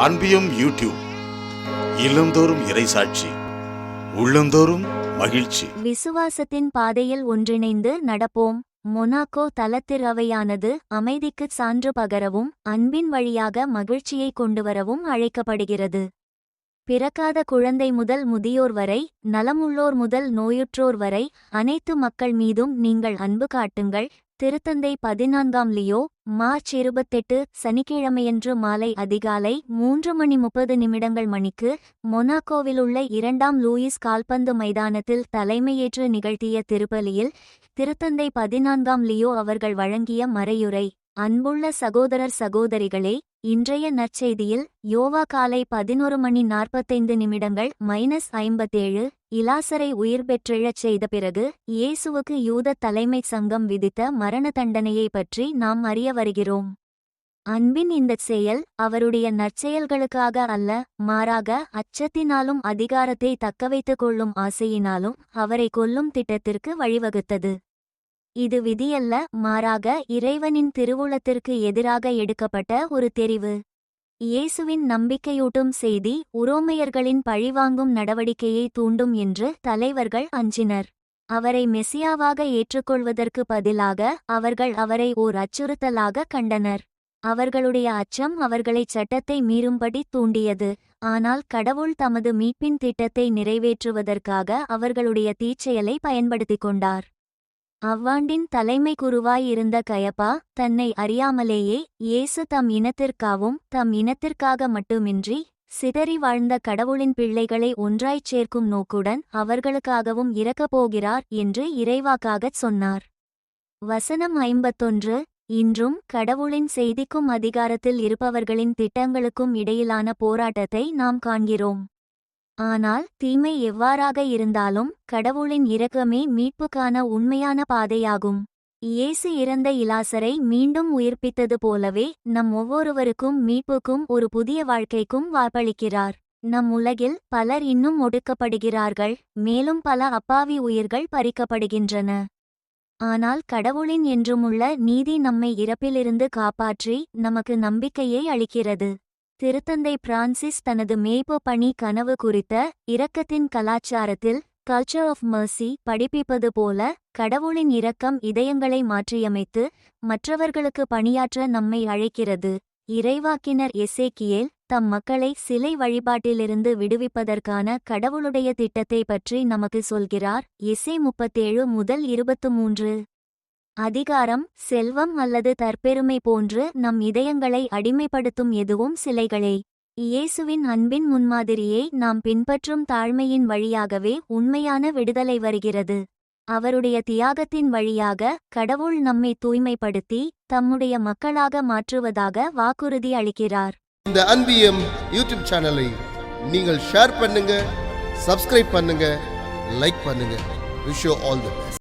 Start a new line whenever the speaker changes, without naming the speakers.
அன்பியும் YouTube இல்லந்தோறும் இறைசாட்சி, உள்ளந்தோறும் மகிழ்ச்சி.
விசுவாசத்தின் பாதையில் ஒன்றிணைந்து நடப்போம். மொனாக்கோ தலத்திறவையானது அமைதிக்குச் சான்று பகரவும் அன்பின் வழியாக மகிழ்ச்சியை கொண்டுவரவும் அழைக்கப்படுகிறது. பிறக்காத குழந்தை முதல் முதியோர் வரை, நலமுள்ளோர் முதல் நோயுற்றோர் வரை அனைத்து மக்கள் மீதும் நீங்கள் அன்பு காட்டுங்கள். திருத்தந்தை 14 லியோ, மார்ச் 28 சனிக்கிழமையன்று மாலை அதிகாலை 3:30 மணிக்கு மொனாக்கோவிலுள்ள 2ஆம் லூயிஸ் கால்பந்து மைதானத்தில் தலைமையேற்று நிகழ்த்திய திருப்பலியில் திருத்தந்தை 14 லியோ அவர்கள் வழங்கிய மறையுரை. அன்புள்ள சகோதரர் சகோதரிகளே, இன்றைய நற்செய்தியில் யோவா காலை 11:45 -57 இலாசரை உயிர் பெற்றெழச் செய்த பிறகு இயேசுவுக்கு யூத தலைமைச் சங்கம் விதித்த மரண தண்டனையை பற்றி நாம் அறிய வருகிறோம். அன்பின் இந்தச் செயல் அவருடைய நற்செயல்களுக்காக அல்ல, மாறாக அச்சத்தினாலும் அதிகாரத்தை தக்கவைத்துக் கொள்ளும் ஆசையினாலும் அவரை கொல்லும் திட்டத்திற்கு வழிவகுத்தது. இது விதியல்ல, மாறாக இறைவனின் திருவுளத்திற்கு எதிராக எடுக்கப்பட்ட ஒரு தெரிவு. இயேசுவின் நம்பிக்கையூட்டும் செய்தி உரோமையர்களின் பழிவாங்கும் நடவடிக்கையை தூண்டும் என்று தலைவர்கள் அஞ்சினர். அவரை மெசியாவாக ஏற்றுக்கொள்வதற்கு பதிலாக அவர்கள் அவரை ஓர் அச்சுறுத்தலாக கண்டனர். அவர்களுடைய அச்சம் அவர்களை சட்டத்தை மீறும்படி தூண்டியது. ஆனால் கடவுள் தமது மீட்பின் திட்டத்தை நிறைவேற்றுவதற்காக அவர்களுடைய தீச்செயலை பயன்படுத்திக் கொண்டார். அவ்வாண்டின் தலைமை குருவாய் இருந்த கயபா தன்னை அறியாமலேயே இயேசு தம் இனத்திற்காகவும் தம் இனத்திற்காக மட்டுமின்றி சிதறி வாழ்ந்த கடவுளின் பிள்ளைகளை ஒன்றாய்ச் சேர்க்கும் நோக்குடன் அவர்களுக்காகவும் இறக்கப்போகிறார் என்று இறைவாக்காகச் சொன்னார். வசனம் 51. இன்றும் கடவுளின் செய்திக்கும் அதிகாரத்தில் இருப்பவர்களின் திட்டங்களுக்கும் இடையிலான போராட்டத்தை நாம் காண்கிறோம். ஆனால் தீமை எவ்வாறாக இருந்தாலும் கடவுளின் இரக்கமே மீட்புக்கான உண்மையான பாதையாகும். இயேசு இறந்த இலாசரை மீண்டும் உயிர்ப்பித்தது போலவே நம் ஒவ்வொருவருக்கும் மீட்புக்கும் ஒரு புதிய வாழ்க்கைக்கும் வாய்ப்பளிக்கிறார். நம் உலகில் பலர் இன்னும் ஒடுக்கப்படுகிறார்கள், மேலும் பல அப்பாவி உயிர்கள் பறிக்கப்படுகின்றன. ஆனால் கடவுளின் என்றுமுள்ள நீதி நம்மை இறப்பிலிருந்து காப்பாற்றி நமக்கு நம்பிக்கையை அளிக்கிறது. திருத்தந்தை பிரான்சிஸ் தனது மேய்ப்பு பணி கனவு குறித்த இரக்கத்தின் கலாச்சாரத்தில் கல்ச்சர் ஆஃப் மர்சி படிப்பிப்பது போல கடவுளின் இரக்கம் இதயங்களை மாற்றியமைத்து மற்றவர்களுக்கு பணியாற்ற நம்மை அழைக்கிறது. இறைவாக்கினர் எசேக்கியேல் தம் மக்களை சிலை வழிபாட்டிலிருந்து விடுவிப்பதற்கான கடவுளுடைய திட்டத்தை பற்றி நமக்கு சொல்கிறார். எசே 37-23. அதிகாரம், செல்வம் அல்லது தற்பெருமை போன்று நம் இதயங்களை அடிமைப்படுத்தும் எதுவும் சிலைகளே. இயேசுவின் அன்பின் முன்மாதிரியை நாம் பின்பற்றும் தாழ்மையின் வழியாகவே உண்மையான விடுதலை வருகிறது. அவருடைய தியாகத்தின் வழியாக கடவுள் நம்மை தூய்மைப்படுத்தி தம்முடைய மக்களாக மாற்றுவதாக வாக்குறுதி அளிக்கிறார்.
இந்த அன்பியம் யூடியூப் சேனலை நீங்கள் ஷேர் பண்ணுங்க, சப்ஸ்கிரைப் பண்ணுங்க, லைக் பண்ணுங்க. Wish you all the best.